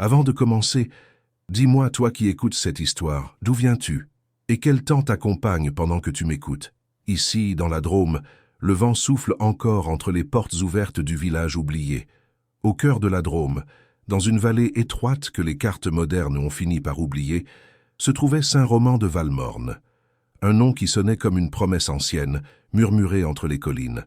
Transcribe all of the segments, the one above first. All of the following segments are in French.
Avant de commencer, dis-moi, toi qui écoutes cette histoire, d'où viens-tu? Et quel temps t'accompagne pendant que tu m'écoutes? Ici, dans la Drôme, le vent souffle encore entre les portes ouvertes du village oublié. Au cœur de la Drôme, dans une vallée étroite que les cartes modernes ont fini par oublier, se trouvait Saint-Roman de Valmorne, un nom qui sonnait comme une promesse ancienne, murmurée entre les collines.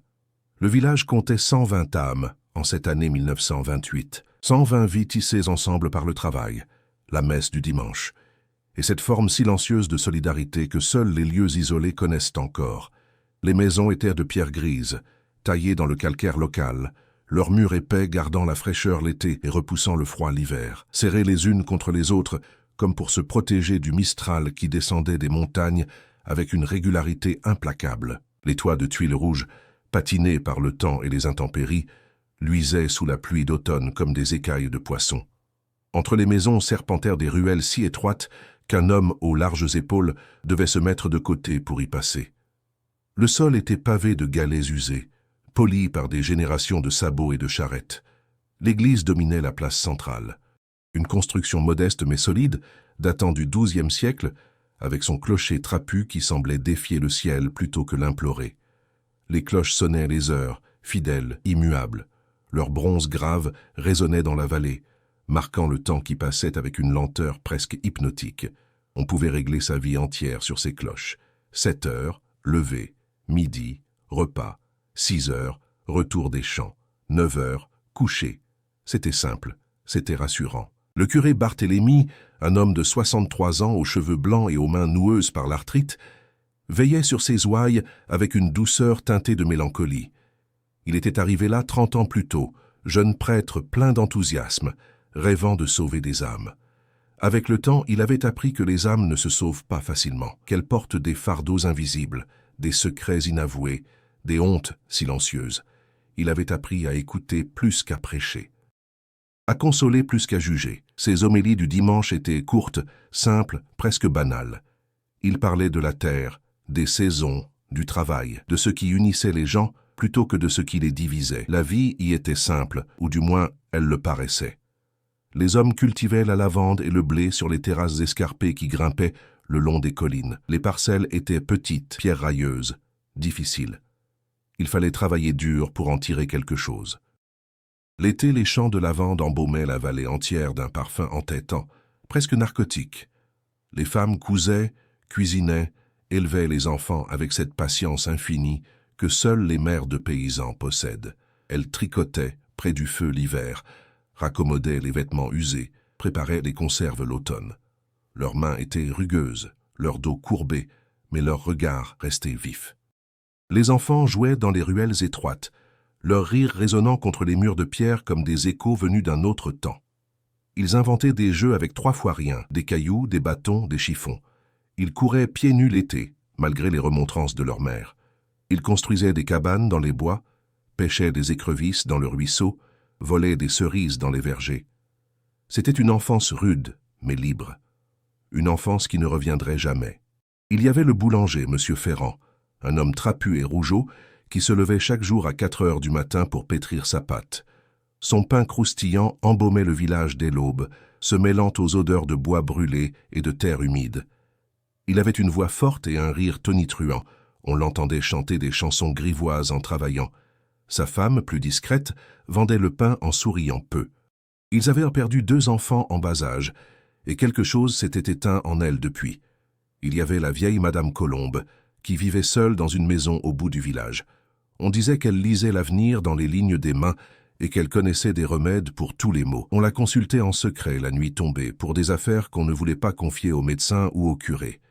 Le village comptait 120 âmes en cette année 1928, 120 vies tissées ensemble par le travail, la messe du dimanche, et cette forme silencieuse de solidarité que seuls les lieux isolés connaissent encore. Les maisons étaient de pierre grise, taillées dans le calcaire local, leurs murs épais gardant la fraîcheur l'été et repoussant le froid l'hiver, serrées les unes contre les autres, comme pour se protéger du mistral qui descendait des montagnes avec une régularité implacable. Les toits de tuiles rouges, patinés par le temps et les intempéries, luisaient sous la pluie d'automne comme des écailles de poissons. Entre les maisons serpentèrent des ruelles si étroites qu'un homme aux larges épaules devait se mettre de côté pour y passer. Le sol était pavé de galets usés, polis par des générations de sabots et de charrettes. L'église dominait la place centrale. Une construction modeste mais solide, datant du XIIe siècle, avec son clocher trapu qui semblait défier le ciel plutôt que l'implorer. Les cloches sonnaient les heures, fidèles, immuables. Leur bronze grave résonnait dans la vallée, marquant le temps qui passait avec une lenteur presque hypnotique. On pouvait régler sa vie entière sur ces cloches. 7 heures, lever, midi, repas, 6 heures, retour des champs, 9 heures, coucher. C'était simple, c'était rassurant. Le curé Barthélemy, un homme de 63 ans aux cheveux blancs et aux mains noueuses par l'arthrite, veillait sur ses ouailles avec une douceur teintée de mélancolie. Il était arrivé là 30 ans plus tôt, jeune prêtre plein d'enthousiasme, rêvant de sauver des âmes. Avec le temps, il avait appris que les âmes ne se sauvent pas facilement, qu'elles portent des fardeaux invisibles, des secrets inavoués, des hontes silencieuses. Il avait appris à écouter plus qu'à prêcher, à consoler plus qu'à juger. Ses homélies du dimanche étaient courtes, simples, presque banales. Il parlait de la terre, des saisons, du travail, de ce qui unissait les gens plutôt que de ce qui les divisait. La vie y était simple, ou du moins elle le paraissait. Les hommes cultivaient la lavande et le blé sur les terrasses escarpées qui grimpaient le long des collines. Les parcelles étaient petites, pierrailleuses, difficiles. Il fallait travailler dur pour en tirer quelque chose. L'été, les champs de lavande embaumaient la vallée entière d'un parfum entêtant, presque narcotique. Les femmes cousaient, cuisinaient, élevaient les enfants avec cette patience infinie que seules les mères de paysans possèdent. Elles tricotaient près du feu l'hiver, raccommodaient les vêtements usés, préparaient les conserves l'automne. Leurs mains étaient rugueuses, leur dos courbé, mais leur regard restait vif. Les enfants jouaient dans les ruelles étroites, leur rire résonnant contre les murs de pierre comme des échos venus d'un autre temps. Ils inventaient des jeux avec 3 fois rien, des cailloux, des bâtons, des chiffons. Ils couraient pieds nus l'été, malgré les remontrances de leur mère. Ils construisaient des cabanes dans les bois, pêchaient des écrevisses dans le ruisseau, volaient des cerises dans les vergers. C'était une enfance rude, mais libre. Une enfance qui ne reviendrait jamais. Il y avait le boulanger, M. Ferrand, un homme trapu et rougeaud, qui se levait chaque jour à 4 heures du matin pour pétrir sa pâte. Son pain croustillant embaumait le village dès l'aube, se mêlant aux odeurs de bois brûlé et de terre humide. Il avait une voix forte et un rire tonitruant. On l'entendait chanter des chansons grivoises en travaillant. Sa femme, plus discrète, vendait le pain en souriant peu. Ils avaient perdu 2 enfants en bas âge, et quelque chose s'était éteint en elle depuis. Il y avait la vieille Madame Colombe, qui vivait seule dans une maison au bout du village. On disait qu'elle lisait l'avenir dans les lignes des mains et qu'elle connaissait des remèdes pour tous les maux. On la consultait en secret la nuit tombée pour des affaires qu'on ne voulait pas confier aux médecins ou aux curés.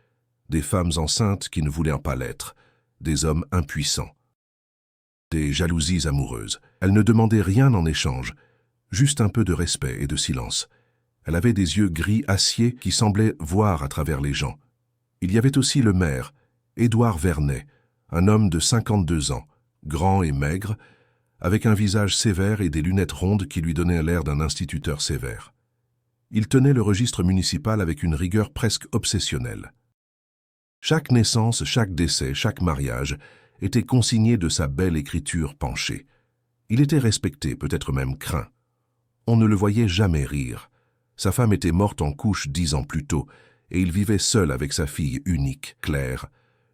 Des femmes enceintes qui ne voulaient pas l'être, des hommes impuissants. Des jalousies amoureuses. Elle ne demandait rien en échange, juste un peu de respect et de silence. Elle avait des yeux gris acier qui semblaient voir à travers les gens. Il y avait aussi le maire, Édouard Vernet, un homme de 52 ans, grand et maigre, avec un visage sévère et des lunettes rondes qui lui donnaient l'air d'un instituteur sévère. Il tenait le registre municipal avec une rigueur presque obsessionnelle. Chaque naissance, chaque décès, chaque mariage était consigné de sa belle écriture penchée. Il était respecté, peut-être même craint. On ne le voyait jamais rire. Sa femme était morte en couche 10 ans plus tôt, et il vivait seul avec sa fille unique, Claire,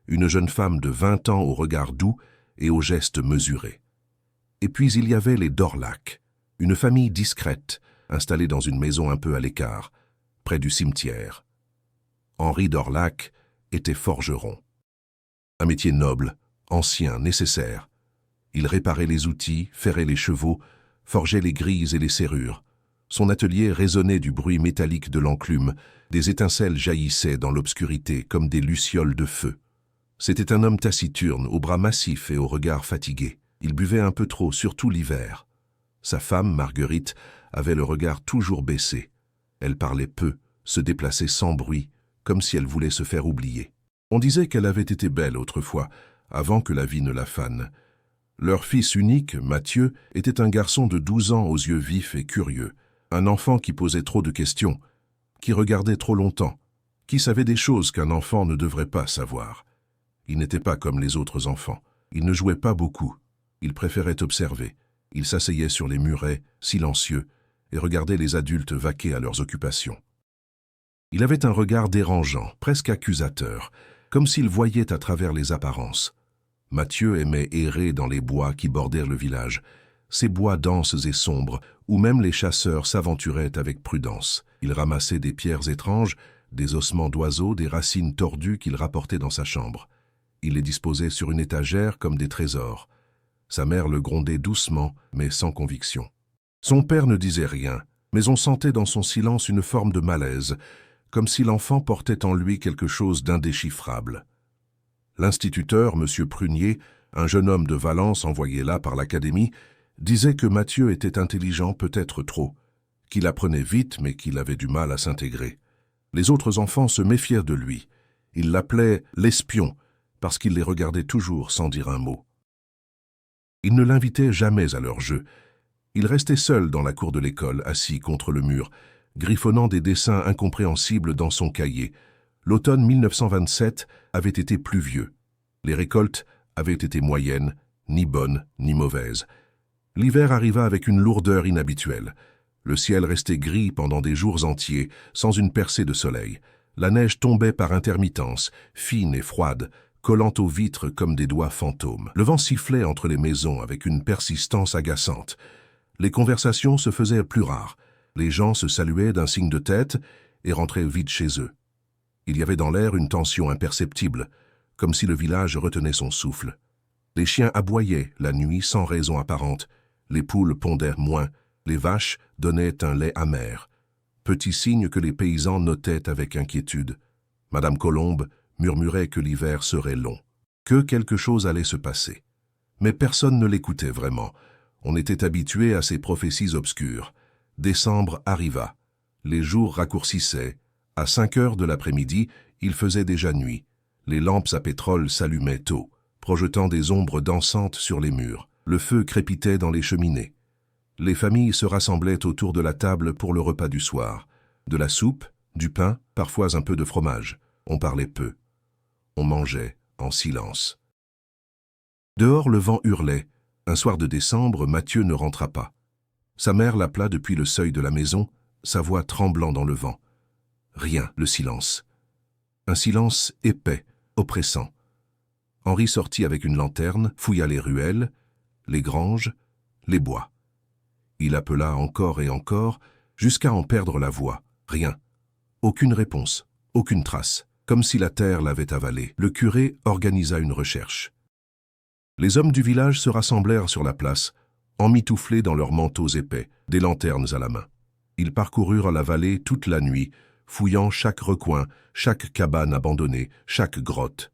une jeune femme de 20 ans au regard doux et aux gestes mesurés. Et puis il y avait les Dorlac, une famille discrète, installée dans une maison un peu à l'écart, près du cimetière. Henri Dorlac était forgeron. Un métier noble, ancien, nécessaire. Il réparait les outils, ferrait les chevaux, forgeait les grilles et les serrures. Son atelier résonnait du bruit métallique de l'enclume, des étincelles jaillissaient dans l'obscurité comme des lucioles de feu. C'était un homme taciturne, aux bras massifs et au regard fatigué. Il buvait un peu trop, surtout l'hiver. Sa femme, Marguerite, avait le regard toujours baissé. Elle parlait peu, se déplaçait sans bruit, comme si elle voulait se faire oublier. On disait qu'elle avait été belle autrefois, avant que la vie ne la fane. Leur fils unique, Mathieu, était un garçon de 12 ans aux yeux vifs et curieux, un enfant qui posait trop de questions, qui regardait trop longtemps, qui savait des choses qu'un enfant ne devrait pas savoir. Il n'était pas comme les autres enfants. Il ne jouait pas beaucoup. Il préférait observer. Il s'asseyait sur les murets, silencieux, et regardait les adultes vaquer à leurs occupations. Il avait un regard dérangeant, presque accusateur, comme s'il voyait à travers les apparences. Mathieu aimait errer dans les bois qui bordèrent le village, ces bois denses et sombres, où même les chasseurs s'aventuraient avec prudence. Il ramassait des pierres étranges, des ossements d'oiseaux, des racines tordues qu'il rapportait dans sa chambre. Il les disposait sur une étagère comme des trésors. Sa mère le grondait doucement, mais sans conviction. Son père ne disait rien, mais on sentait dans son silence une forme de malaise, comme si l'enfant portait en lui quelque chose d'indéchiffrable. L'instituteur, M. Prunier, un jeune homme de Valence envoyé là par l'Académie, disait que Mathieu était intelligent peut-être trop, qu'il apprenait vite mais qu'il avait du mal à s'intégrer. Les autres enfants se méfièrent de lui. Ils l'appelaient « l'espion » parce qu'il les regardait toujours sans dire un mot. Ils ne l'invitaient jamais à leur jeu. Il restait seul dans la cour de l'école, assis contre le mur, griffonnant des dessins incompréhensibles dans son cahier. L'automne 1927 avait été pluvieux. Les récoltes avaient été moyennes, ni bonnes ni mauvaises. L'hiver arriva avec une lourdeur inhabituelle. Le ciel restait gris pendant des jours entiers, sans une percée de soleil. La neige tombait par intermittence, fine et froide, collant aux vitres comme des doigts fantômes. Le vent sifflait entre les maisons avec une persistance agaçante. Les conversations se faisaient plus rares. Les gens se saluaient d'un signe de tête et rentraient vite chez eux. Il y avait dans l'air une tension imperceptible, comme si le village retenait son souffle. Les chiens aboyaient la nuit sans raison apparente, les poules pondèrent moins, les vaches donnaient un lait amer. Petit signe que les paysans notaient avec inquiétude. Madame Colombe murmurait que l'hiver serait long, que quelque chose allait se passer. Mais personne ne l'écoutait vraiment. On était habitué à ces prophéties obscures. Décembre arriva. Les jours raccourcissaient. À 5 heures de l'après-midi, il faisait déjà nuit. Les lampes à pétrole s'allumaient tôt, projetant des ombres dansantes sur les murs. Le feu crépitait dans les cheminées. Les familles se rassemblaient autour de la table pour le repas du soir. De la soupe, du pain, parfois un peu de fromage. On parlait peu. On mangeait en silence. Dehors, le vent hurlait. Un soir de décembre, Mathieu ne rentra pas. Sa mère l'appela depuis le seuil de la maison, sa voix tremblant dans le vent. Rien, le silence. Un silence épais, oppressant. Henri sortit avec une lanterne, fouilla les ruelles, les granges, les bois. Il appela encore et encore, jusqu'à en perdre la voix. Rien. Aucune réponse, aucune trace. Comme si la terre l'avait avalé, le curé organisa une recherche. Les hommes du village se rassemblèrent sur la place, emmitouflés dans leurs manteaux épais, des lanternes à la main. Ils parcoururent la vallée toute la nuit, fouillant chaque recoin, chaque cabane abandonnée, chaque grotte.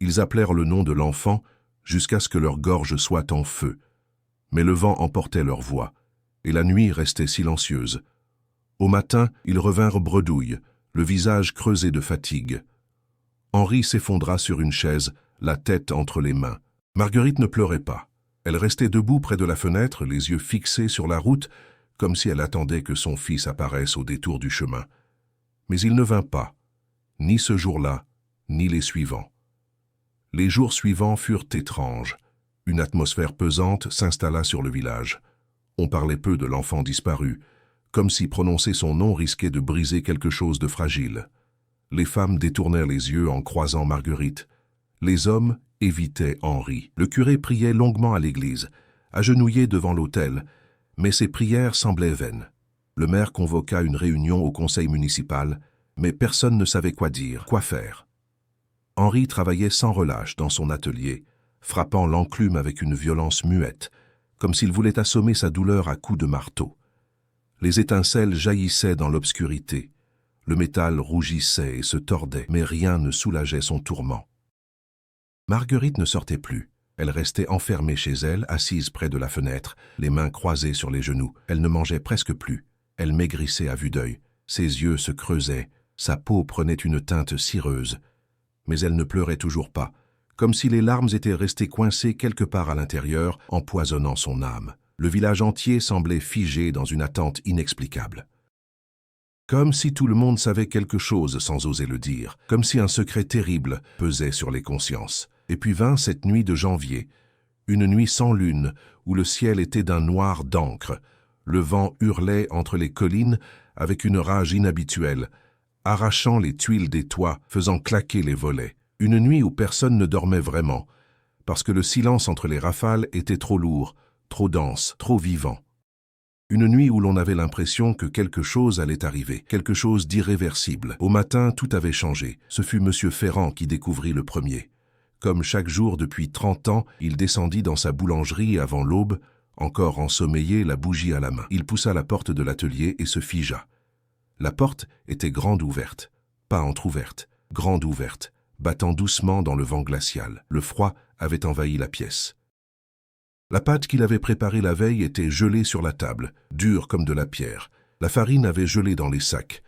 Ils appelèrent le nom de l'enfant jusqu'à ce que leur gorge soit en feu. Mais le vent emportait leur voix, et la nuit restait silencieuse. Au matin, ils revinrent bredouilles, le visage creusé de fatigue. Henri s'effondra sur une chaise, la tête entre les mains. Marguerite ne pleurait pas. Elle restait debout près de la fenêtre, les yeux fixés sur la route, comme si elle attendait que son fils apparaisse au détour du chemin. Mais il ne vint pas, ni ce jour-là, ni les suivants. Les jours suivants furent étranges. Une atmosphère pesante s'installa sur le village. On parlait peu de l'enfant disparu, comme si prononcer son nom risquait de briser quelque chose de fragile. Les femmes détournèrent les yeux en croisant Marguerite. Les hommes évitaient Henri. Le curé priait longuement à l'église, agenouillé devant l'autel, mais ses prières semblaient vaines. Le maire convoqua une réunion au conseil municipal, mais personne ne savait quoi dire, quoi faire. Henri travaillait sans relâche dans son atelier, frappant l'enclume avec une violence muette, comme s'il voulait assommer sa douleur à coups de marteau. Les étincelles jaillissaient dans l'obscurité. Le métal rougissait et se tordait, mais rien ne soulageait son tourment. Marguerite ne sortait plus. Elle restait enfermée chez elle, assise près de la fenêtre, les mains croisées sur les genoux. Elle ne mangeait presque plus. Elle maigrissait à vue d'œil. Ses yeux se creusaient. Sa peau prenait une teinte cireuse. Mais elle ne pleurait toujours pas, comme si les larmes étaient restées coincées quelque part à l'intérieur, empoisonnant son âme. Le village entier semblait figé dans une attente inexplicable. Comme si tout le monde savait quelque chose sans oser le dire, comme si un secret terrible pesait sur les consciences. Et puis vint cette nuit de janvier, une nuit sans lune, où le ciel était d'un noir d'encre. Le vent hurlait entre les collines avec une rage inhabituelle, arrachant les tuiles des toits, faisant claquer les volets. Une nuit où personne ne dormait vraiment, parce que le silence entre les rafales était trop lourd, trop dense, trop vivant. Une nuit où l'on avait l'impression que quelque chose allait arriver, quelque chose d'irréversible. Au matin, tout avait changé. Ce fut M. Ferrand qui découvrit le premier. Comme chaque jour depuis 30 ans, il descendit dans sa boulangerie avant l'aube, encore ensommeillé, la bougie à la main. Il poussa la porte de l'atelier et se figea. La porte était grande ouverte, pas entr'ouverte, grande ouverte, battant doucement dans le vent glacial. Le froid avait envahi la pièce. La pâte qu'il avait préparée la veille était gelée sur la table, dure comme de la pierre. La farine avait gelé dans les sacs.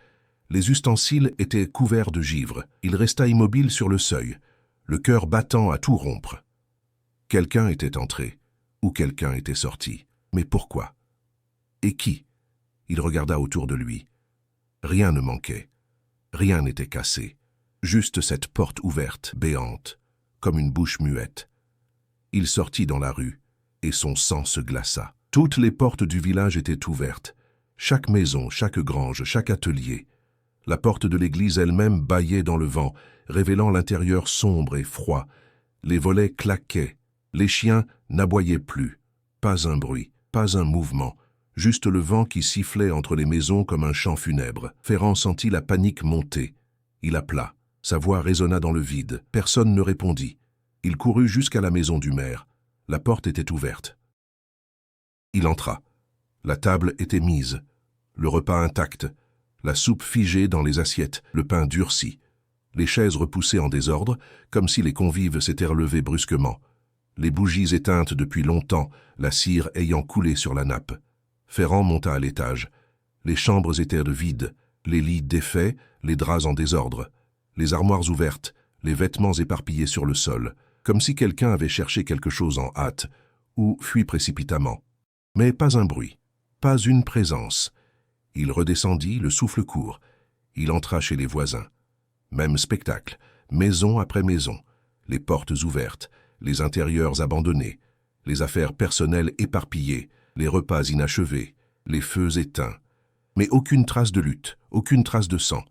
Les ustensiles étaient couverts de givre. Il resta immobile sur le seuil, le cœur battant à tout rompre. Quelqu'un était entré, ou quelqu'un était sorti. Mais pourquoi? Et qui? Il regarda autour de lui. Rien ne manquait. Rien n'était cassé. Juste cette porte ouverte, béante, comme une bouche muette. Il sortit dans la rue, et son sang se glaça. Toutes les portes du village étaient ouvertes. Chaque maison, chaque grange, chaque atelier. La porte de l'église elle-même bâillait dans le vent, révélant l'intérieur sombre et froid. Les volets claquaient. Les chiens n'aboyaient plus. Pas un bruit, pas un mouvement. Juste le vent qui sifflait entre les maisons comme un chant funèbre. Ferrand sentit la panique monter. Il appela. Sa voix résonna dans le vide. Personne ne répondit. Il courut jusqu'à la maison du maire. La porte était ouverte. Il entra. La table était mise. Le repas intact. La soupe figée dans les assiettes, le pain durci. Les chaises repoussées en désordre, comme si les convives s'étaient relevés brusquement. Les bougies éteintes depuis longtemps, la cire ayant coulé sur la nappe. Ferrand monta à l'étage. Les chambres étaient vides, les lits défaits, les draps en désordre, les armoires ouvertes, les vêtements éparpillés sur le sol, comme si quelqu'un avait cherché quelque chose en hâte, ou fui précipitamment. Mais pas un bruit, pas une présence. Il redescendit, le souffle court. Il entra chez les voisins. Même spectacle, maison après maison, les portes ouvertes, les intérieurs abandonnés, les affaires personnelles éparpillées, les repas inachevés, les feux éteints. Mais aucune trace de lutte, aucune trace de sang,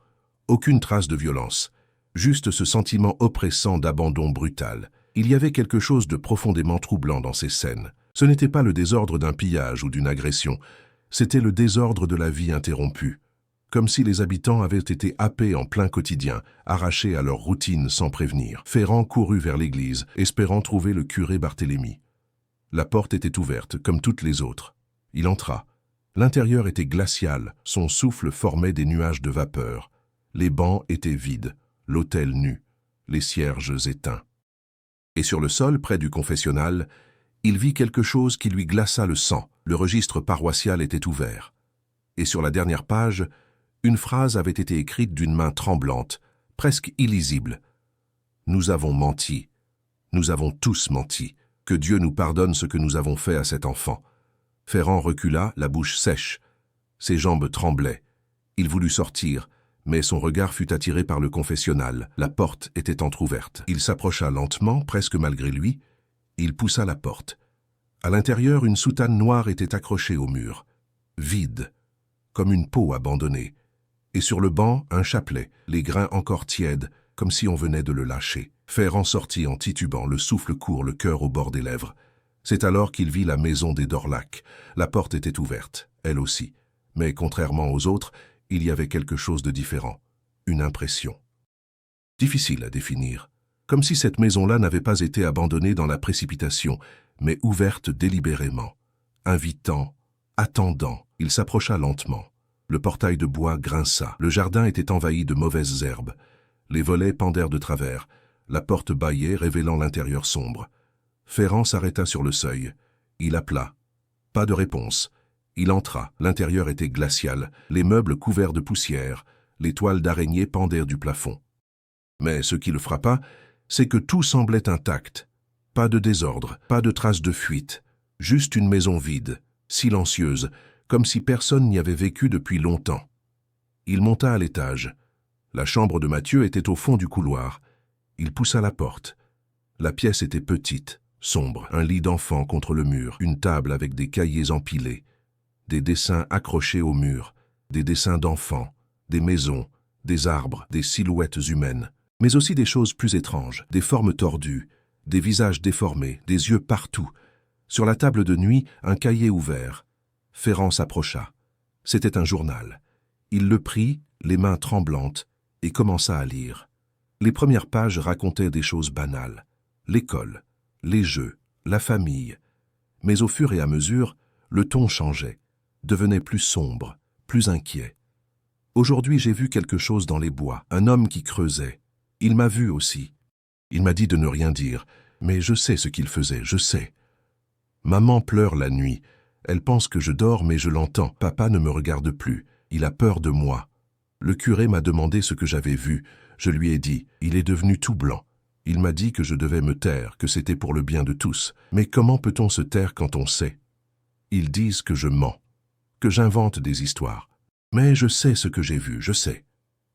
aucune trace de violence. Juste ce sentiment oppressant d'abandon brutal. Il y avait quelque chose de profondément troublant dans ces scènes. Ce n'était pas le désordre d'un pillage ou d'une agression, c'était le désordre de la vie interrompue. Comme si les habitants avaient été happés en plein quotidien, arrachés à leur routine sans prévenir. Ferrand courut vers l'église, espérant trouver le curé Barthélemy. La porte était ouverte, comme toutes les autres. Il entra. L'intérieur était glacial, son souffle formait des nuages de vapeur. Les bancs étaient vides, l'autel nu, les cierges éteints. Et sur le sol, près du confessionnal, il vit quelque chose qui lui glaça le sang. Le registre paroissial était ouvert. Et sur la dernière page, une phrase avait été écrite d'une main tremblante, presque illisible. « Nous avons menti. Nous avons tous menti. Que Dieu nous pardonne ce que nous avons fait à cet enfant. » Ferrand recula, la bouche sèche. Ses jambes tremblaient. Il voulut sortir, mais son regard fut attiré par le confessionnal. La porte était entr'ouverte. Il s'approcha lentement, presque malgré lui. Il poussa la porte. À l'intérieur, une soutane noire était accrochée au mur. Vide. comme une peau abandonnée. Et sur le banc, un chapelet, les grains encore tièdes, comme si on venait de le lâcher. Ferrand sortit en titubant, le souffle court, le cœur au bord des lèvres. C'est alors qu'il vit la maison des Dorlac. La porte était ouverte, elle aussi. Mais contrairement aux autres, il y avait quelque chose de différent. Une impression. Difficile à définir. Comme si cette maison-là n'avait pas été abandonnée dans la précipitation, mais ouverte délibérément. Invitant, attendant, il s'approcha lentement. Le portail de bois grinça. Le jardin était envahi de mauvaises herbes. Les volets pendèrent de travers. La porte bâillait, révélant l'intérieur sombre. Ferrand s'arrêta sur le seuil. Il appela. Pas de réponse. Il entra. L'intérieur était glacial, les meubles couverts de poussière, les toiles d'araignée pendaient du plafond. Mais ce qui le frappa, c'est que tout semblait intact. Pas de désordre, pas de traces de fuite. Juste une maison vide, silencieuse, comme si personne n'y avait vécu depuis longtemps. Il monta à l'étage. La chambre de Mathieu était au fond du couloir. Il poussa la porte. La pièce était petite, sombre, un lit d'enfant contre le mur, une table avec des cahiers empilés, des dessins accrochés au mur, des dessins d'enfants, des maisons, des arbres, des silhouettes humaines, mais aussi des choses plus étranges, des formes tordues, des visages déformés, des yeux partout. Sur la table de nuit, un cahier ouvert. Ferrand s'approcha. C'était un journal. Il le prit, les mains tremblantes, et commença à lire. Les premières pages racontaient des choses banales. L'école, les jeux, la famille. Mais au fur et à mesure, le ton changeait, devenait plus sombre, plus inquiet. Aujourd'hui, j'ai vu quelque chose dans les bois, un homme qui creusait. Il m'a vu aussi. Il m'a dit de ne rien dire, mais je sais ce qu'il faisait, je sais. Maman pleure la nuit. Elle pense que je dors, mais je l'entends. Papa ne me regarde plus. Il a peur de moi. Le curé m'a demandé ce que j'avais vu. Je lui ai dit, il est devenu tout blanc. Il m'a dit que je devais me taire, que c'était pour le bien de tous. Mais comment peut-on se taire quand on sait? Ils disent que je mens, que j'invente des histoires. Mais je sais ce que j'ai vu, je sais.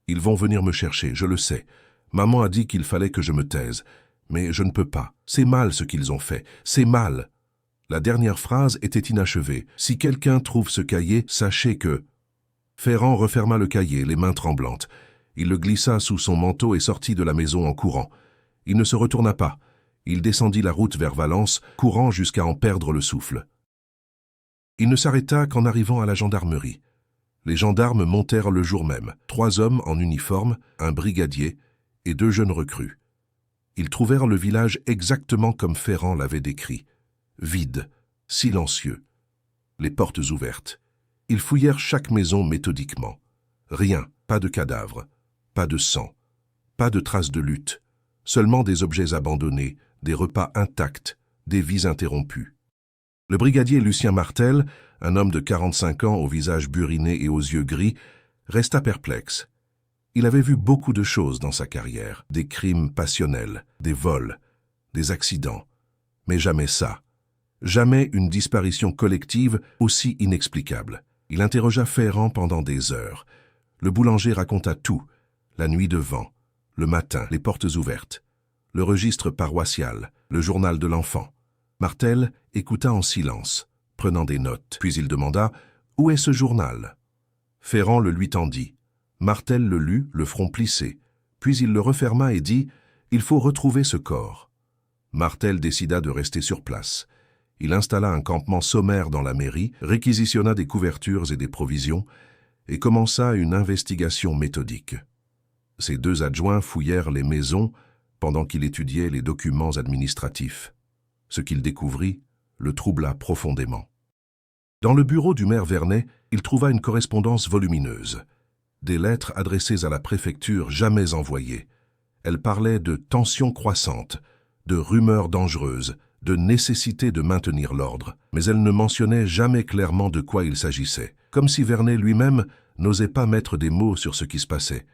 Ils vont venir me chercher, je le sais. Maman a dit qu'il fallait que je me taise. Mais je ne peux pas. C'est mal ce qu'ils ont fait. C'est mal. La dernière phrase était inachevée. Si quelqu'un trouve ce cahier, sachez que... Ferrand referma le cahier, les mains tremblantes. Il le glissa sous son manteau et sortit de la maison en courant. Il ne se retourna pas. Il descendit la route vers Valence, courant jusqu'à en perdre le souffle. Il ne s'arrêta qu'en arrivant à la gendarmerie. Les gendarmes montèrent le jour même. 3 hommes en uniforme, un brigadier et 2 jeunes recrues. Ils trouvèrent le village exactement comme Ferrand l'avait décrit. Vide, silencieux, les portes ouvertes. Ils fouillèrent chaque maison méthodiquement. Rien, pas de cadavres, pas de sang, pas de traces de lutte, seulement des objets abandonnés, des repas intacts, des vies interrompues. Le brigadier Lucien Martel, un homme de 45 ans au visage buriné et aux yeux gris, resta perplexe. Il avait vu beaucoup de choses dans sa carrière, des crimes passionnels, des vols, des accidents, mais jamais ça. Jamais une disparition collective aussi inexplicable. Il interrogea Ferrand pendant des heures. Le boulanger raconta tout, la nuit de vent, le matin, les portes ouvertes, le registre paroissial, le journal de l'enfant. Martel écouta en silence, prenant des notes. Puis il demanda « Où est ce journal ?» Ferrand le lui tendit. Martel le lut, le front plissé. Puis il le referma et dit « Il faut retrouver ce corps ». Martel décida de rester sur place. Il installa un campement sommaire dans la mairie, réquisitionna des couvertures et des provisions, et commença une investigation méthodique. Ses 2 adjoints fouillèrent les maisons pendant qu'il étudiait les documents administratifs. Ce qu'il découvrit le troubla profondément. Dans le bureau du maire Vernet, il trouva une correspondance volumineuse. Des lettres adressées à la préfecture jamais envoyées. Elles parlaient de tensions croissantes, de rumeurs dangereuses, de nécessité de maintenir l'ordre, mais elle ne mentionnait jamais clairement de quoi il s'agissait, comme si Vernet lui-même n'osait pas mettre des mots sur ce qui se passait,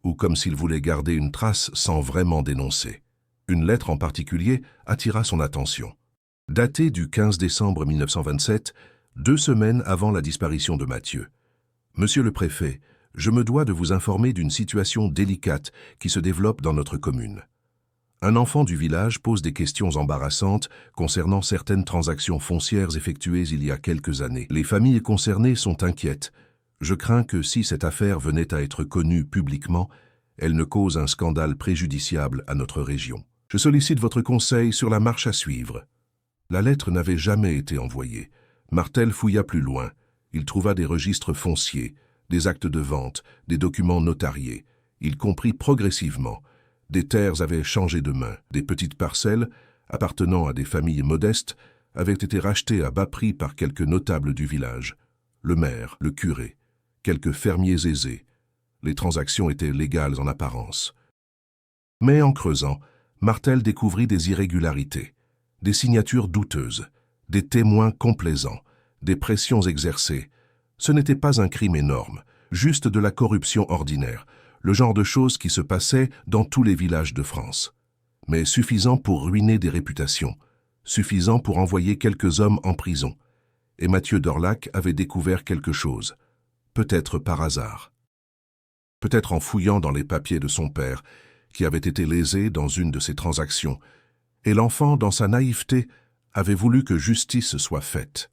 ou comme s'il voulait garder une trace sans vraiment dénoncer. Une lettre en particulier attira son attention. Datée du 15 décembre 1927, 2 semaines avant la disparition de Mathieu. « Monsieur le préfet, je me dois de vous informer d'une situation délicate qui se développe dans notre commune. Un enfant du village pose des questions embarrassantes concernant certaines transactions foncières effectuées il y a quelques années. Les familles concernées sont inquiètes. Je crains que si cette affaire venait à être connue publiquement, elle ne cause un scandale préjudiciable à notre région. Je sollicite votre conseil sur la marche à suivre. » La lettre n'avait jamais été envoyée. Martel fouilla plus loin. Il trouva des registres fonciers, des actes de vente, des documents notariés. Il comprit progressivement. Des terres avaient changé de main. Des petites parcelles, appartenant à des familles modestes, avaient été rachetées à bas prix par quelques notables du village. Le maire, le curé, quelques fermiers aisés. Les transactions étaient légales en apparence. Mais en creusant, Martel découvrit des irrégularités, des signatures douteuses, des témoins complaisants, des pressions exercées. Ce n'était pas un crime énorme, juste de la corruption ordinaire, le genre de choses qui se passaient dans tous les villages de France. Mais suffisant pour ruiner des réputations, suffisant pour envoyer quelques hommes en prison. Et Mathieu d'Orlac avait découvert quelque chose, peut-être par hasard. Peut-être en fouillant dans les papiers de son père, qui avait été lésé dans une de ces transactions, et l'enfant, dans sa naïveté, avait voulu que justice soit faite.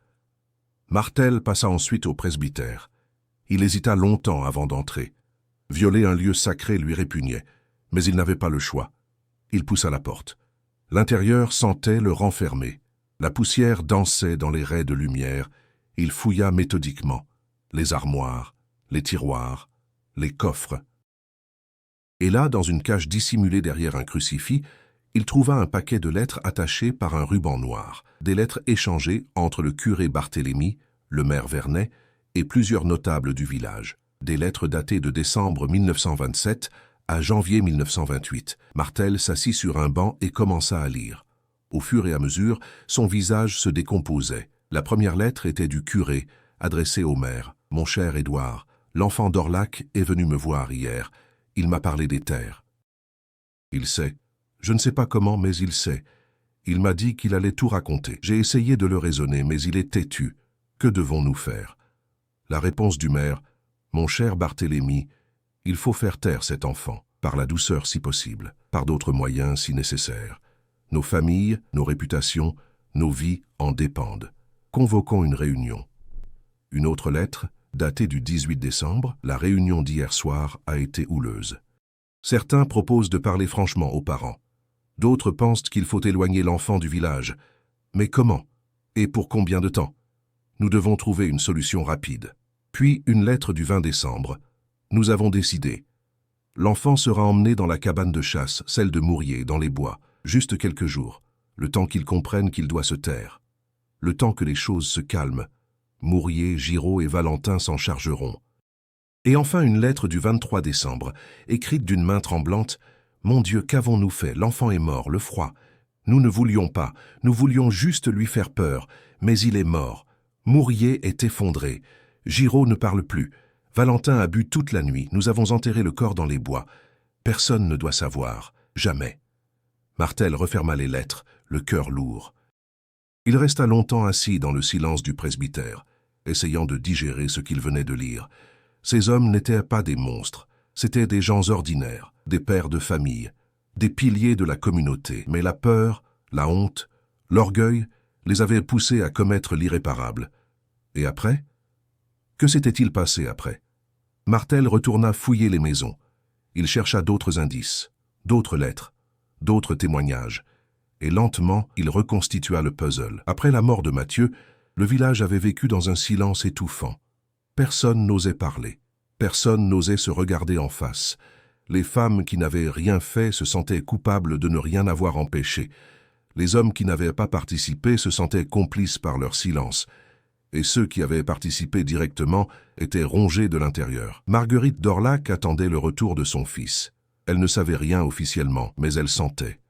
Martel passa ensuite au presbytère. Il hésita longtemps avant d'entrer. Violer un lieu sacré lui répugnait, mais il n'avait pas le choix. Il poussa la porte. L'intérieur sentait le renfermer. La poussière dansait dans les raies de lumière. Il fouilla méthodiquement les armoires, les tiroirs, les coffres. Et là, dans une cage dissimulée derrière un crucifix, il trouva un paquet de lettres attachées par un ruban noir, des lettres échangées entre le curé Barthélemy, le maire Vernet et plusieurs notables du village. Des lettres datées de décembre 1927 à janvier 1928. Martel s'assit sur un banc et commença à lire. Au fur et à mesure, son visage se décomposait. La première lettre était du curé, adressée au maire. « Mon cher Édouard, l'enfant d'Orlac est venu me voir hier. Il m'a parlé des terres. Il sait. Je ne sais pas comment, mais il sait. Il m'a dit qu'il allait tout raconter. J'ai essayé de le raisonner, mais il est têtu. Que devons-nous faire ?» La réponse du maire: « Mon cher Barthélemy, il faut faire taire cet enfant, par la douceur si possible, par d'autres moyens si nécessaire. Nos familles, nos réputations, nos vies en dépendent. Convoquons une réunion. » Une autre lettre, datée du 18 décembre, la réunion d'hier soir a été houleuse. Certains proposent de parler franchement aux parents. D'autres pensent qu'il faut éloigner l'enfant du village. Mais comment? Et pour combien de temps? Nous devons trouver une solution rapide. Puis une lettre du 20 décembre. Nous avons décidé. L'enfant sera emmené dans la cabane de chasse, celle de Mourier, dans les bois, juste quelques jours, le temps qu'il comprenne qu'il doit se taire. Le temps que les choses se calment. Mourier, Giraud et Valentin s'en chargeront. Et enfin une lettre du 23 décembre, écrite d'une main tremblante. « Mon Dieu, qu'avons-nous fait? L'enfant est mort, le froid. Nous ne voulions pas, nous voulions juste lui faire peur, mais il est mort. Mourier est effondré. Giraud ne parle plus. Valentin a bu toute la nuit. Nous avons enterré le corps dans les bois. Personne ne doit savoir. Jamais. » Martel referma les lettres, le cœur lourd. Il resta longtemps assis dans le silence du presbytère, essayant de digérer ce qu'il venait de lire. Ces hommes n'étaient pas des monstres, c'étaient des gens ordinaires, des pères de famille, des piliers de la communauté. Mais la peur, la honte, l'orgueil les avaient poussés à commettre l'irréparable. Et après? Que s'était-il passé après? Martel retourna fouiller les maisons. Il chercha d'autres indices, d'autres lettres, d'autres témoignages. Et lentement, il reconstitua le puzzle. Après la mort de Mathieu, le village avait vécu dans un silence étouffant. Personne n'osait parler. Personne n'osait se regarder en face. Les femmes qui n'avaient rien fait se sentaient coupables de ne rien avoir empêché. Les hommes qui n'avaient pas participé se sentaient complices par leur silence. Et ceux qui avaient participé directement étaient rongés de l'intérieur. Marguerite d'Orlac attendait le retour de son fils. Elle ne savait rien officiellement, mais elle sentait.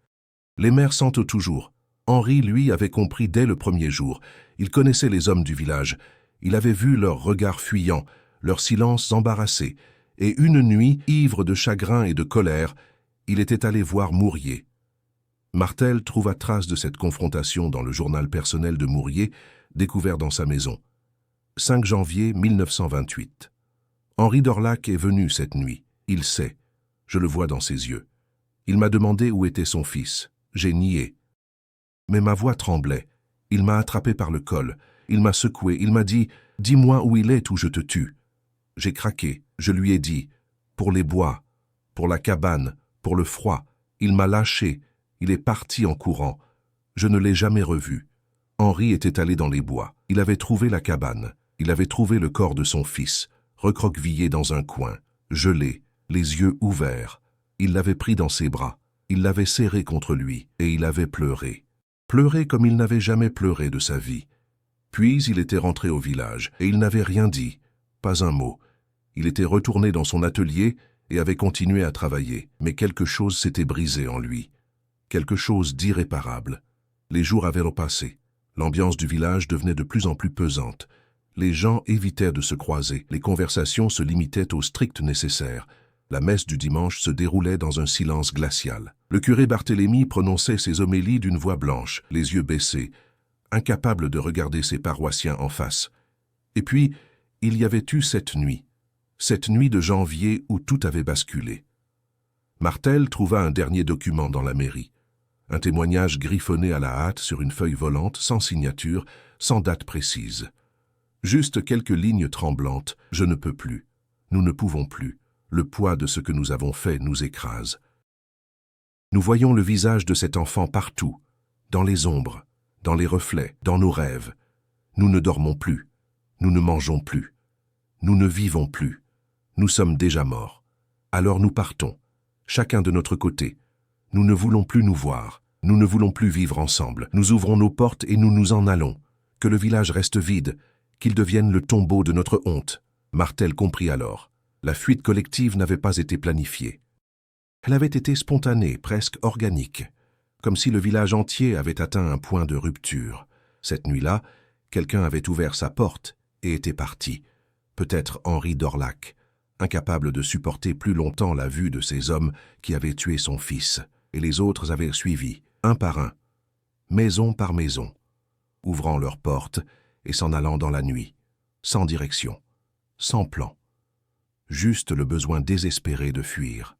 Les mères sentent toujours. Henri, lui, avait compris dès le premier jour. Il connaissait les hommes du village. Il avait vu leurs regards fuyants, leurs silences embarrassés. Et une nuit, ivre de chagrin et de colère, il était allé voir Mourier. Martel trouva trace de cette confrontation dans le journal personnel de Mourier, découvert dans sa maison. 5 janvier 1928. Henri d'Orlac est venu cette nuit. Il sait. Je le vois dans ses yeux. Il m'a demandé où était son fils. J'ai nié. Mais ma voix tremblait. Il m'a attrapé par le col. Il m'a secoué. Il m'a dit « Dis-moi où il est ou je te tue ». J'ai craqué, je lui ai dit, pour les bois, pour la cabane, pour le froid. Il m'a lâché, il est parti en courant. Je ne l'ai jamais revu. Henri était allé dans les bois. Il avait trouvé la cabane. Il avait trouvé le corps de son fils, recroquevillé dans un coin, gelé, les yeux ouverts. Il l'avait pris dans ses bras. Il l'avait serré contre lui, et il avait pleuré. Pleuré comme il n'avait jamais pleuré de sa vie. Puis il était rentré au village, et il n'avait rien dit, pas un mot. Il était retourné dans son atelier et avait continué à travailler, mais quelque chose s'était brisé en lui. Quelque chose d'irréparable. Les jours avaient repassé. L'ambiance du village devenait de plus en plus pesante. Les gens évitaient de se croiser, les conversations se limitaient au strict nécessaire. La messe du dimanche se déroulait dans un silence glacial. Le curé Barthélemy prononçait ses homélies d'une voix blanche, les yeux baissés, incapable de regarder ses paroissiens en face. Et puis, il y avait eu cette nuit de janvier où tout avait basculé. Martel trouva un dernier document dans la mairie. Un témoignage griffonné à la hâte sur une feuille volante, sans signature, sans date précise. Juste quelques lignes tremblantes. Je ne peux plus. Nous ne pouvons plus. Le poids de ce que nous avons fait nous écrase. Nous voyons le visage de cet enfant partout, dans les ombres, dans les reflets, dans nos rêves. Nous ne dormons plus. Nous ne mangeons plus. Nous ne vivons plus. Nous sommes déjà morts. Alors nous partons, chacun de notre côté. Nous ne voulons plus nous voir. Nous ne voulons plus vivre ensemble. Nous ouvrons nos portes et nous nous en allons. Que le village reste vide, qu'il devienne le tombeau de notre honte. Martel comprit alors. La fuite collective n'avait pas été planifiée. Elle avait été spontanée, presque organique, comme si le village entier avait atteint un point de rupture. Cette nuit-là, quelqu'un avait ouvert sa porte et était parti. Peut-être Henri d'Orlac, incapable de supporter plus longtemps la vue de ces hommes qui avaient tué son fils, et les autres avaient suivi, un par un, maison par maison, ouvrant leurs portes et s'en allant dans la nuit, sans direction, sans plan, juste le besoin désespéré de fuir.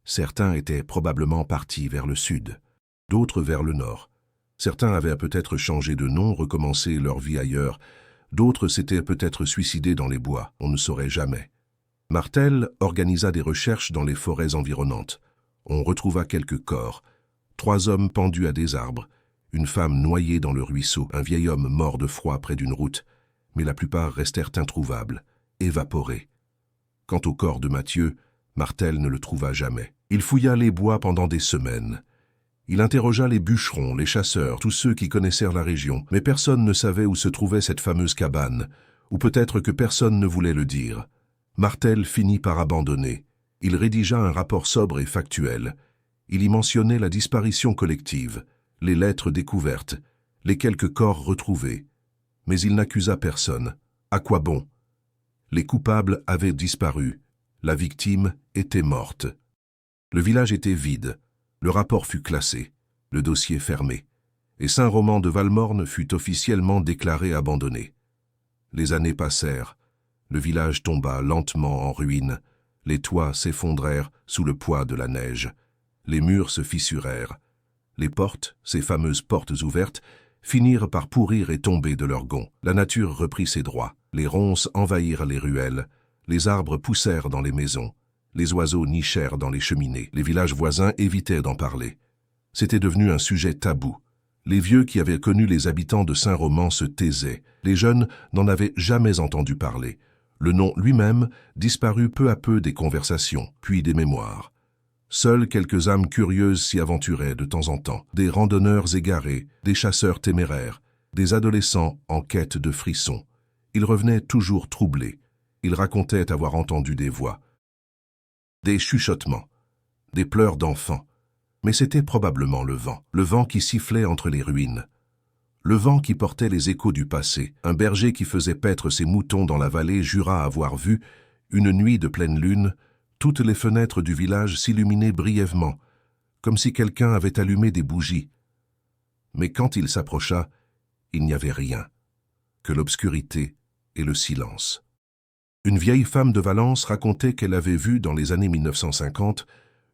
Certains étaient probablement partis vers le sud, d'autres vers le nord. Certains avaient peut-être changé de nom, recommencé leur vie ailleurs, d'autres s'étaient peut-être suicidés dans les bois, on ne saurait jamais. Martel organisa des recherches dans les forêts environnantes. On retrouva quelques corps, 3 hommes pendus à des arbres, une femme noyée dans le ruisseau, un vieil homme mort de froid près d'une route, mais la plupart restèrent introuvables, évaporés. Quant au corps de Mathieu, Martel ne le trouva jamais. Il fouilla les bois pendant des semaines. Il interrogea les bûcherons, les chasseurs, tous ceux qui connaissèrent la région, mais personne ne savait où se trouvait cette fameuse cabane, ou peut-être que personne ne voulait le dire. Martel finit par abandonner. Il rédigea un rapport sobre et factuel. Il y mentionnait la disparition collective, les lettres découvertes, les quelques corps retrouvés. Mais il n'accusa personne. À quoi bon? Les coupables avaient disparu. La victime était morte. Le village était vide. Le rapport fut classé, le dossier fermé, et Saint-Roman-de-Valmorne fut officiellement déclaré abandonné. Les années passèrent. Le village tomba lentement en ruine. Les toits s'effondrèrent sous le poids de la neige. Les murs se fissurèrent. Les portes, ces fameuses portes ouvertes, finirent par pourrir et tomber de leurs gonds. La nature reprit ses droits. Les ronces envahirent les ruelles. Les arbres poussèrent dans les maisons. Les oiseaux nichèrent dans les cheminées. Les villages voisins évitaient d'en parler. C'était devenu un sujet tabou. Les vieux qui avaient connu les habitants de Saint-Roman se taisaient. Les jeunes n'en avaient jamais entendu parler. Le nom lui-même disparut peu à peu des conversations, puis des mémoires. Seules quelques âmes curieuses s'y aventuraient de temps en temps, des randonneurs égarés, des chasseurs téméraires, des adolescents en quête de frissons. Ils revenaient toujours troublés. Ils racontaient avoir entendu des voix, des chuchotements, des pleurs d'enfants. Mais c'était probablement le vent qui sifflait entre les ruines. Le vent qui portait les échos du passé. Un berger qui faisait paître ses moutons dans la vallée jura avoir vu, une nuit de pleine lune, toutes les fenêtres du village s'illuminaient brièvement, comme si quelqu'un avait allumé des bougies. Mais quand il s'approcha, il n'y avait rien, que l'obscurité et le silence. Une vieille femme de Valence racontait qu'elle avait vu, dans les années 1950,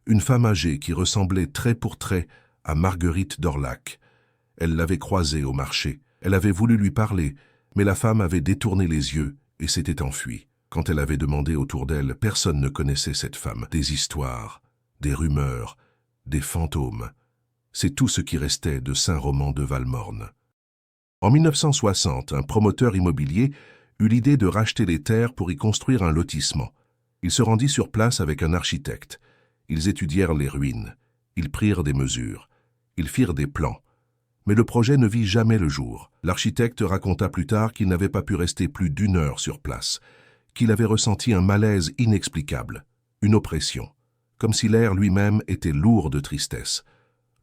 une femme âgée qui ressemblait trait pour trait à Marguerite d'Orlac. Elle l'avait croisée au marché. Elle avait voulu lui parler, mais la femme avait détourné les yeux et s'était enfuie. Quand elle avait demandé autour d'elle, personne ne connaissait cette femme. Des histoires, des rumeurs, des fantômes. C'est tout ce qui restait de Saint-Roman-de-Valmorne. En 1960, un promoteur immobilier eut l'idée de racheter les terres pour y construire un lotissement. Il se rendit sur place avec un architecte. Ils étudièrent les ruines. Ils prirent des mesures. Ils firent des plans. Mais le projet ne vit jamais le jour. L'architecte raconta plus tard qu'il n'avait pas pu rester plus d'1 heure sur place, qu'il avait ressenti un malaise inexplicable, une oppression, comme si l'air lui-même était lourd de tristesse.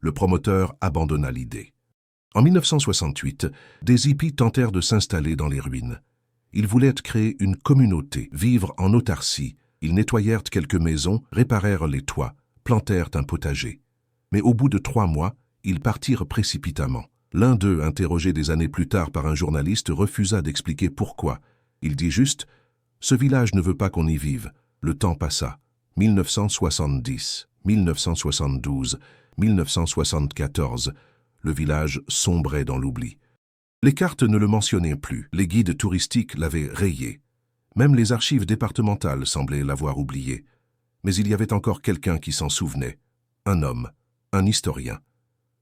Le promoteur abandonna l'idée. En 1968, des hippies tentèrent de s'installer dans les ruines. Ils voulaient créer une communauté, vivre en autarcie. Ils nettoyèrent quelques maisons, réparèrent les toits, plantèrent un potager. Mais au bout de 3 mois, ils partirent précipitamment. L'un d'eux, interrogé des années plus tard par un journaliste, refusa d'expliquer pourquoi. Il dit juste « Ce village ne veut pas qu'on y vive ». Le temps passa. 1970, 1972, 1974, le village sombrait dans l'oubli. Les cartes ne le mentionnaient plus, les guides touristiques l'avaient rayé. Même les archives départementales semblaient l'avoir oublié. Mais il y avait encore quelqu'un qui s'en souvenait. Un homme, un historien.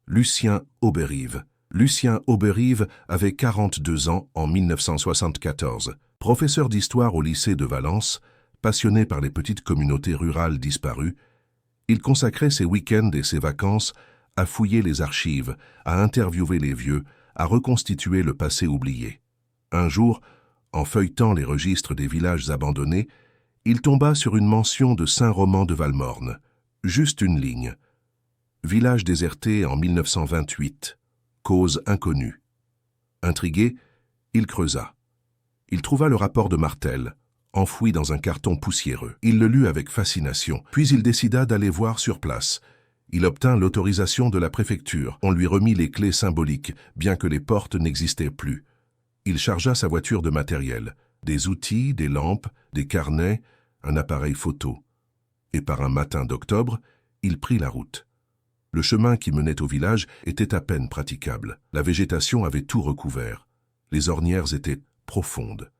Lucien Auberive. Lucien Auberive avait 42 ans en 1974. Professeur d'histoire au lycée de Valence, passionné par les petites communautés rurales disparues, il consacrait ses week-ends et ses vacances à fouiller les archives, à interviewer les vieux, à reconstituer le passé oublié. Un jour, en feuilletant les registres des villages abandonnés, il tomba sur une mention de Saint-Roman-de-Valmorne. Juste une ligne. Village déserté en 1928. Cause inconnue. Intrigué, il creusa. Il trouva le rapport de Martel, enfoui dans un carton poussiéreux. Il le lut avec fascination, puis il décida d'aller voir sur place. Il obtint l'autorisation de la préfecture. On lui remit les clés symboliques, bien que les portes n'existaient plus. Il chargea sa voiture de matériel, des outils, des lampes, des carnets, un appareil photo. Et par un matin d'octobre, il prit la route. Le chemin qui menait au village était à peine praticable. La végétation avait tout recouvert. Les ornières étaient profondes.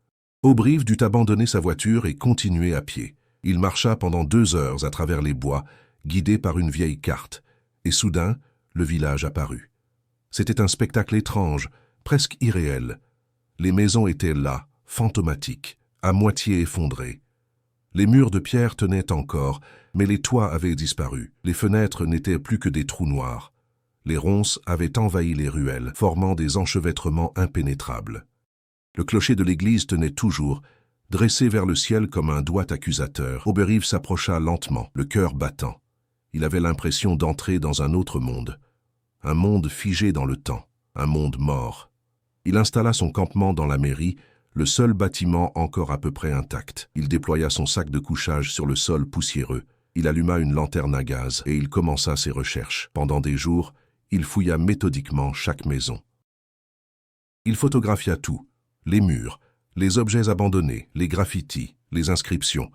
Auberive dut abandonner sa voiture et continuer à pied. Il marcha pendant 2 heures à travers les bois, guidé par une vieille carte, et soudain, le village apparut. C'était un spectacle étrange, presque irréel. Les maisons étaient là, fantomatiques, à moitié effondrées. Les murs de pierre tenaient encore, mais les toits avaient disparu. Les fenêtres n'étaient plus que des trous noirs. Les ronces avaient envahi les ruelles, formant des enchevêtrements impénétrables. Le clocher de l'église tenait toujours, dressé vers le ciel comme un doigt accusateur. Auberive s'approcha lentement, le cœur battant. Il avait l'impression d'entrer dans un autre monde. Un monde figé dans le temps, un monde mort. Il installa son campement dans la mairie, le seul bâtiment encore à peu près intact. Il déploya son sac de couchage sur le sol poussiéreux. Il alluma une lanterne à gaz et il commença ses recherches. Pendant des jours, il fouilla méthodiquement chaque maison. Il photographia tout, les murs, les objets abandonnés, les graffitis, les inscriptions.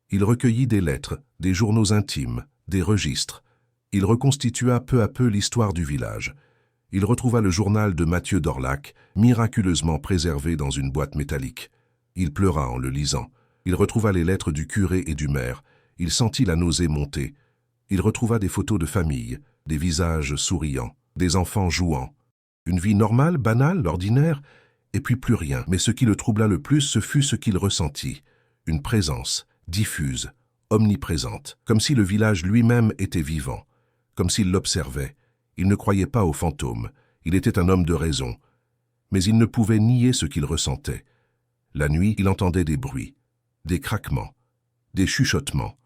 Il recueillit des lettres, des journaux intimes, des registres. Il reconstitua peu à peu l'histoire du village. Il retrouva le journal de Mathieu d'Orlac, miraculeusement préservé dans une boîte métallique. Il pleura en le lisant. Il retrouva les lettres du curé et du maire. Il sentit la nausée monter. Il retrouva des photos de famille, des visages souriants, des enfants jouant. Une vie normale, banale, ordinaire, et puis plus rien. Mais ce qui le troubla le plus, ce fut ce qu'il ressentit. Une présence, diffuse, omniprésente, comme si le village lui-même était vivant, comme s'il l'observait. Il ne croyait pas aux fantômes, il était un homme de raison, mais il ne pouvait nier ce qu'il ressentait. La nuit, il entendait des bruits, des craquements, des chuchotements.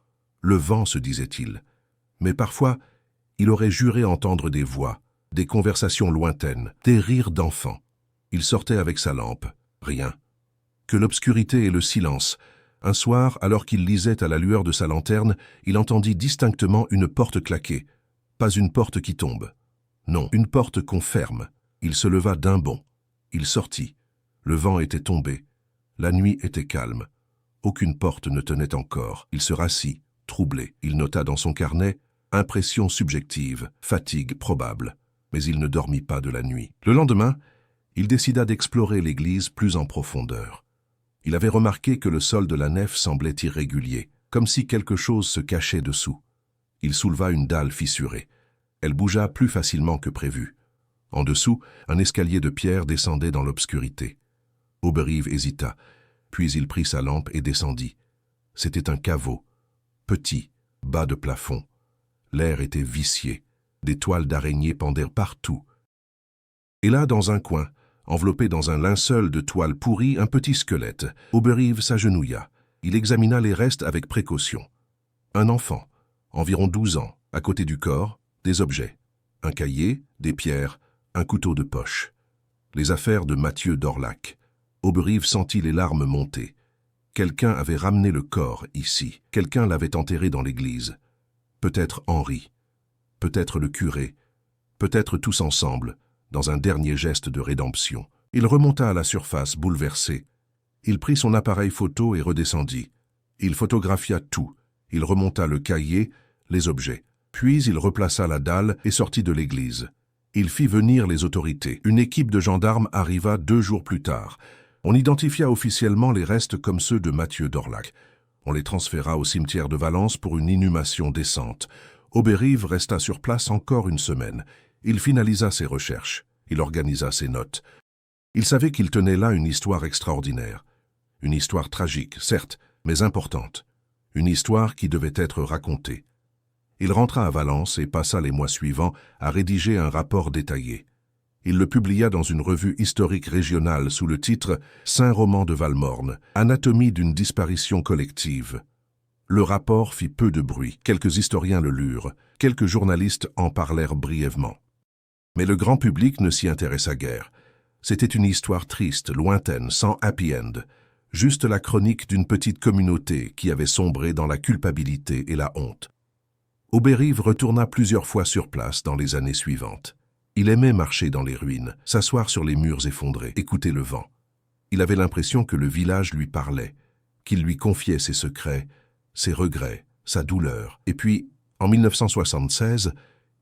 Le vent, se disait-il. Mais parfois, il aurait juré entendre des voix, des conversations lointaines, des rires d'enfants. Il sortait avec sa lampe, rien. Que l'obscurité et le silence. Un soir, alors qu'il lisait à la lueur de sa lanterne, il entendit distinctement une porte claquer. Pas une porte qui tombe. Non, une porte qu'on ferme. Il se leva d'un bond. Il sortit. Le vent était tombé. La nuit était calme. Aucune porte ne tenait encore. Il se rassit, troublé. Il nota dans son carnet « Impression subjective, fatigue probable ». Mais il ne dormit pas de la nuit. Le lendemain, il décida d'explorer l'église plus en profondeur. Il avait remarqué que le sol de la nef semblait irrégulier, comme si quelque chose se cachait dessous. Il souleva une dalle fissurée. Elle bougea plus facilement que prévu. En dessous, un escalier de pierre descendait dans l'obscurité. Auberive hésita, puis il prit sa lampe et descendit. C'était un caveau, petit, bas de plafond. L'air était vicié. Des toiles d'araignée pendaient partout. Et là, dans un coin, enveloppé dans un linceul de toile pourrie, un petit squelette. Auberive s'agenouilla. Il examina les restes avec précaution. Un enfant, environ 12 ans, à côté du corps, des objets. Un cahier, des pierres, un couteau de poche. Les affaires de Mathieu d'Orlac. Auberive sentit les larmes monter. Quelqu'un avait ramené le corps ici. Quelqu'un l'avait enterré dans l'église. Peut-être Henri. Peut-être le curé. Peut-être tous ensemble, dans un dernier geste de rédemption. Il remonta à la surface, bouleversé. Il prit son appareil photo et redescendit. Il photographia tout. Il remonta le cahier, les objets. Puis il replaça la dalle et sortit de l'église. Il fit venir les autorités. Une équipe de gendarmes arriva 2 jours plus tard. On identifia officiellement les restes comme ceux de Mathieu d'Orlac. On les transféra au cimetière de Valence pour une inhumation décente. Auberive resta sur place encore une semaine. Il finalisa ses recherches. Il organisa ses notes. Il savait qu'il tenait là une histoire extraordinaire. Une histoire tragique, certes, mais importante. Une histoire qui devait être racontée. Il rentra à Valence et passa les mois suivants à rédiger un rapport détaillé. Il le publia dans une revue historique régionale sous le titre « Saint-Roman de Valmorne, anatomie d'une disparition collective ». Le rapport fit peu de bruit, quelques historiens le lurent, quelques journalistes en parlèrent brièvement. Mais le grand public ne s'y intéressa guère. C'était une histoire triste, lointaine, sans happy end, juste la chronique d'une petite communauté qui avait sombré dans la culpabilité et la honte. Auberive retourna plusieurs fois sur place dans les années suivantes. Il aimait marcher dans les ruines, s'asseoir sur les murs effondrés, écouter le vent. Il avait l'impression que le village lui parlait, qu'il lui confiait ses secrets, ses regrets, sa douleur. Et puis, en 1976,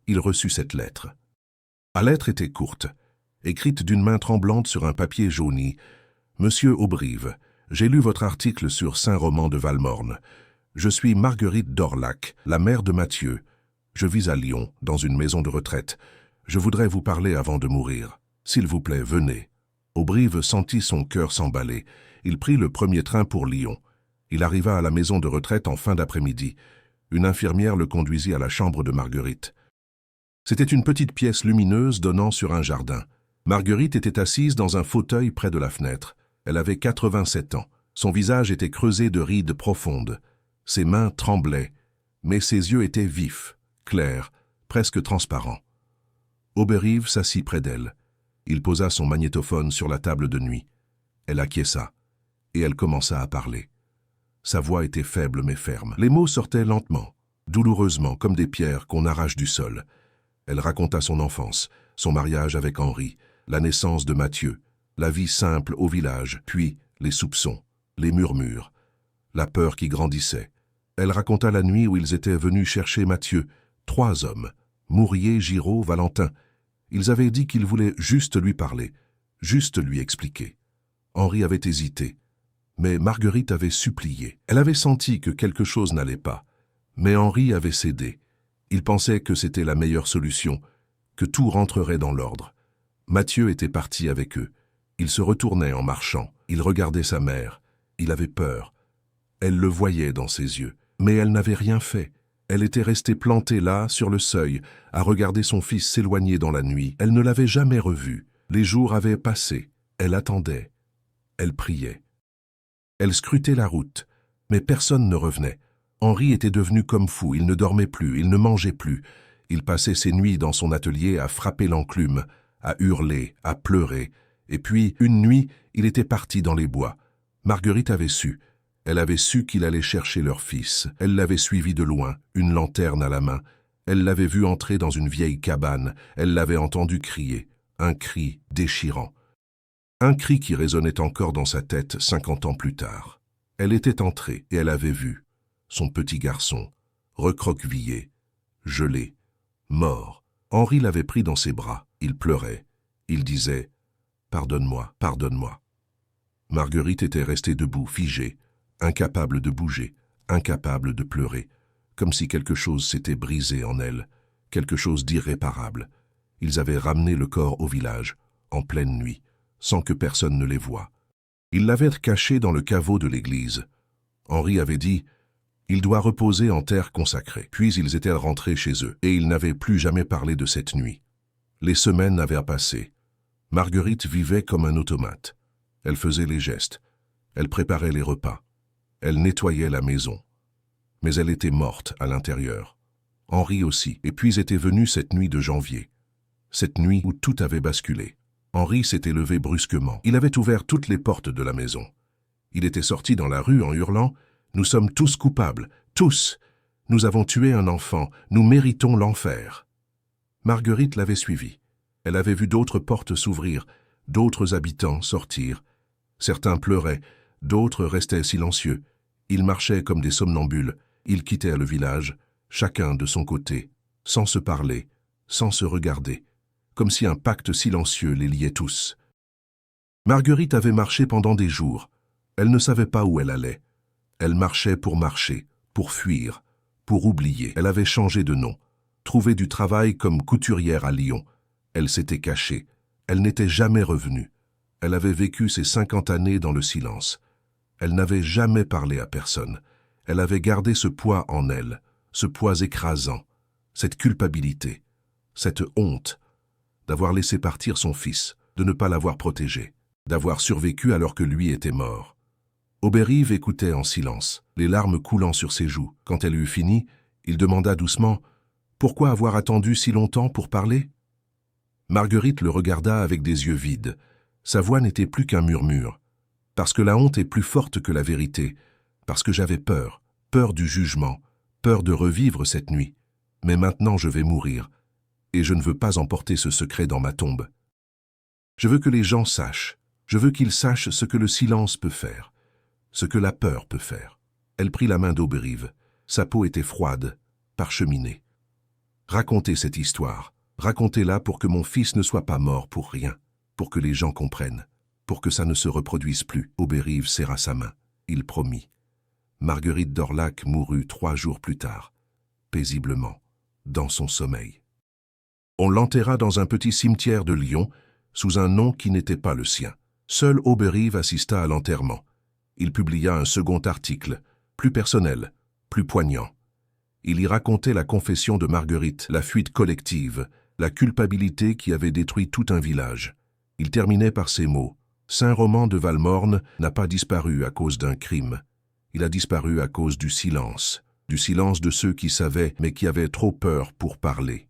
il reçut cette lettre. La lettre était courte, écrite d'une main tremblante sur un papier jauni. « Monsieur Auberive, j'ai lu votre article sur Saint-Roman de Valmorne. Je suis Marguerite d'Orlac, la mère de Mathieu. Je vis à Lyon, dans une maison de retraite. Je voudrais vous parler avant de mourir. S'il vous plaît, venez. » Auberive sentit son cœur s'emballer. Il prit le premier train pour Lyon. Il arriva à la maison de retraite en fin d'après-midi. Une infirmière le conduisit à la chambre de Marguerite. C'était une petite pièce lumineuse donnant sur un jardin. Marguerite était assise dans un fauteuil près de la fenêtre. Elle avait 87 ans. Son visage était creusé de rides profondes. Ses mains tremblaient, mais ses yeux étaient vifs, clairs, presque transparents. Auberive s'assit près d'elle. Il posa son magnétophone sur la table de nuit. Elle acquiesça, et elle commença à parler. Sa voix était faible mais ferme. Les mots sortaient lentement, douloureusement, comme des pierres qu'on arrache du sol. Elle raconta son enfance, son mariage avec Henri, la naissance de Mathieu, la vie simple au village, puis les soupçons, les murmures, la peur qui grandissait. Elle raconta la nuit où ils étaient venus chercher Mathieu, 3 hommes, Mourier, Giraud, Valentin. Ils avaient dit qu'ils voulaient juste lui parler, juste lui expliquer. Henri avait hésité, mais Marguerite avait supplié. Elle avait senti que quelque chose n'allait pas, mais Henri avait cédé. Il pensait que c'était la meilleure solution, que tout rentrerait dans l'ordre. Mathieu était parti avec eux. Il se retournait en marchant. Il regardait sa mère. Il avait peur. Elle le voyait dans ses yeux, mais elle n'avait rien fait. Elle était restée plantée là, sur le seuil, à regarder son fils s'éloigner dans la nuit. Elle ne l'avait jamais revu. Les jours avaient passé. Elle attendait. Elle priait. Elle scrutait la route, mais personne ne revenait. Henri était devenu comme fou. Il ne dormait plus, il ne mangeait plus. Il passait ses nuits dans son atelier à frapper l'enclume, à hurler, à pleurer. Et puis, une nuit, il était parti dans les bois. Marguerite avait su. Elle avait su qu'il allait chercher leur fils. Elle l'avait suivi de loin, une lanterne à la main. Elle l'avait vu entrer dans une vieille cabane. Elle l'avait entendu crier. Un cri déchirant. Un cri qui résonnait encore dans sa tête 50 ans plus tard. Elle était entrée et elle avait vu son petit garçon, recroquevillé, gelé, mort. Henri l'avait pris dans ses bras. Il pleurait. Il disait « Pardonne-moi, pardonne-moi ». Marguerite était restée debout, figée, incapable de bouger, incapable de pleurer, comme si quelque chose s'était brisé en elle, quelque chose d'irréparable. Ils avaient ramené le corps au village, en pleine nuit, sans que personne ne les voie. Ils l'avaient caché dans le caveau de l'église. Henri avait dit « Il doit reposer en terre consacrée ». Puis ils étaient rentrés chez eux, et ils n'avaient plus jamais parlé de cette nuit. Les semaines avaient passé. Marguerite vivait comme un automate. Elle faisait les gestes. Elle préparait les repas. Elle nettoyait la maison. Mais elle était morte à l'intérieur. Henri aussi. Et puis était venue cette nuit de janvier. Cette nuit où tout avait basculé. Henri s'était levé brusquement. Il avait ouvert toutes les portes de la maison. Il était sorti dans la rue en hurlant « Nous sommes tous coupables, tous! Nous avons tué un enfant, nous méritons l'enfer !» Marguerite l'avait suivi. Elle avait vu d'autres portes s'ouvrir, d'autres habitants sortir. Certains pleuraient, d'autres restaient silencieux. Ils marchaient comme des somnambules. Ils quittèrent le village, chacun de son côté, sans se parler, sans se regarder, comme si un pacte silencieux les liait tous. Marguerite avait marché pendant des jours. Elle ne savait pas où elle allait. Elle marchait, pour fuir, pour oublier. Elle avait changé de nom, trouvé du travail comme couturière à Lyon. Elle s'était cachée. Elle n'était jamais revenue. Elle avait vécu ses 50 années dans le silence. Elle n'avait jamais parlé à personne. Elle avait gardé ce poids en elle, ce poids écrasant, cette culpabilité, cette honte d'avoir laissé partir son fils, de ne pas l'avoir protégé, d'avoir survécu alors que lui était mort. Auberive écoutait en silence, les larmes coulant sur ses joues. Quand elle eut fini, il demanda doucement « Pourquoi avoir attendu si longtemps pour parler ?» Marguerite le regarda avec des yeux vides. Sa voix n'était plus qu'un murmure. « Parce que la honte est plus forte que la vérité, parce que j'avais peur, peur du jugement, peur de revivre cette nuit. Mais maintenant je vais mourir, et je ne veux pas emporter ce secret dans ma tombe. Je veux que les gens sachent, je veux qu'ils sachent ce que le silence peut faire, ce que la peur peut faire. » Elle prit la main d'Auberive. Sa peau était froide, parcheminée. « Racontez cette histoire, racontez-la pour que mon fils ne soit pas mort pour rien, pour que les gens comprennent, pour que ça ne se reproduise plus. » Auberive serra sa main. Il promit. Marguerite d'Orlac mourut 3 jours plus tard, paisiblement, dans son sommeil. On l'enterra dans un petit cimetière de Lyon, sous un nom qui n'était pas le sien. Seul Auberive assista à l'enterrement. Il publia un second article, plus personnel, plus poignant. Il y racontait la confession de Marguerite, la fuite collective, la culpabilité qui avait détruit tout un village. Il terminait par ces mots. Saint-Roman de Valmorne n'a pas disparu à cause d'un crime. Il a disparu à cause du silence de ceux qui savaient mais qui avaient trop peur pour parler.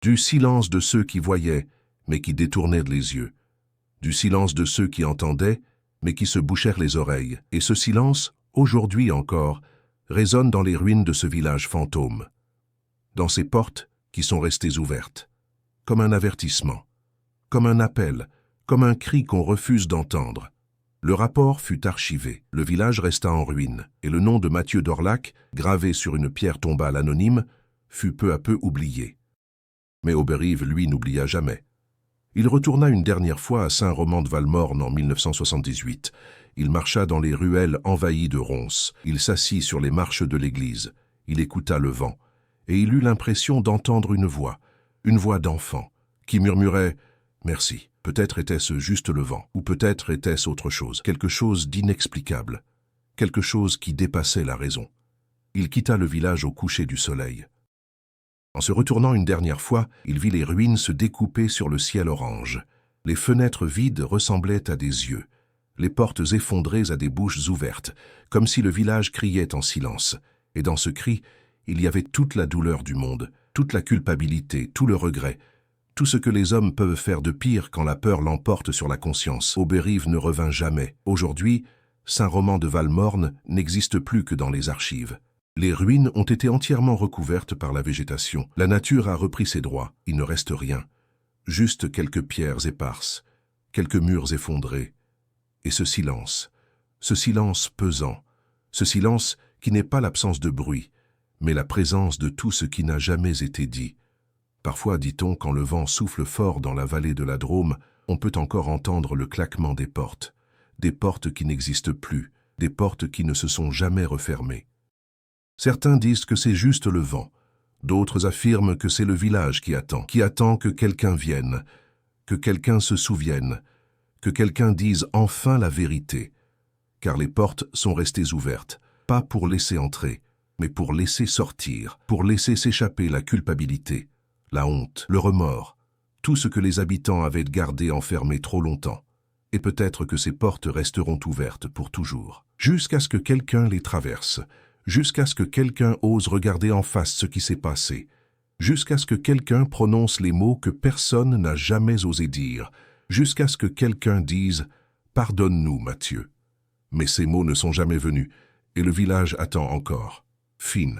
Du silence de ceux qui voyaient mais qui détournaient les yeux. Du silence de ceux qui entendaient mais qui se bouchèrent les oreilles. Et ce silence, aujourd'hui encore, résonne dans les ruines de ce village fantôme. Dans ces portes qui sont restées ouvertes, comme un avertissement, comme un appel, comme un cri qu'on refuse d'entendre. Le rapport fut archivé, le village resta en ruine, et le nom de Mathieu d'Orlac, gravé sur une pierre tombale anonyme, fut peu à peu oublié. Mais Auberive, lui, n'oublia jamais. Il retourna une dernière fois à Saint-Roman-de-Valmorne en 1978. Il marcha dans les ruelles envahies de ronces. Il s'assit sur les marches de l'église. Il écouta le vent, et il eut l'impression d'entendre une voix d'enfant, qui murmurait « Merci ». Peut-être était-ce juste le vent, ou peut-être était-ce autre chose, quelque chose d'inexplicable, quelque chose qui dépassait la raison. Il quitta le village au coucher du soleil. En se retournant une dernière fois, il vit les ruines se découper sur le ciel orange. Les fenêtres vides ressemblaient à des yeux, les portes effondrées à des bouches ouvertes, comme si le village criait en silence. Et dans ce cri, il y avait toute la douleur du monde, toute la culpabilité, tout le regret, tout ce que les hommes peuvent faire de pire quand la peur l'emporte sur la conscience. Auberive ne revint jamais. Aujourd'hui, Saint-Roman de Valmorne n'existe plus que dans les archives. Les ruines ont été entièrement recouvertes par la végétation. La nature a repris ses droits. Il ne reste rien. Juste quelques pierres éparses, quelques murs effondrés. Et ce silence pesant, ce silence qui n'est pas l'absence de bruit, mais la présence de tout ce qui n'a jamais été dit. Parfois, dit-on, quand le vent souffle fort dans la vallée de la Drôme, on peut encore entendre le claquement des portes, des portes qui n'existent plus, des portes qui ne se sont jamais refermées. Certains disent que c'est juste le vent, d'autres affirment que c'est le village qui attend que quelqu'un vienne, que quelqu'un se souvienne, que quelqu'un dise enfin la vérité, car les portes sont restées ouvertes, pas pour laisser entrer, mais pour laisser sortir, pour laisser s'échapper la culpabilité, la honte, le remords, tout ce que les habitants avaient gardé enfermé trop longtemps. Et peut-être que ces portes resteront ouvertes pour toujours, jusqu'à ce que quelqu'un les traverse, jusqu'à ce que quelqu'un ose regarder en face ce qui s'est passé, jusqu'à ce que quelqu'un prononce les mots que personne n'a jamais osé dire, jusqu'à ce que quelqu'un dise « Pardonne-nous, Mathieu ». Mais ces mots ne sont jamais venus, et le village attend encore. Fin.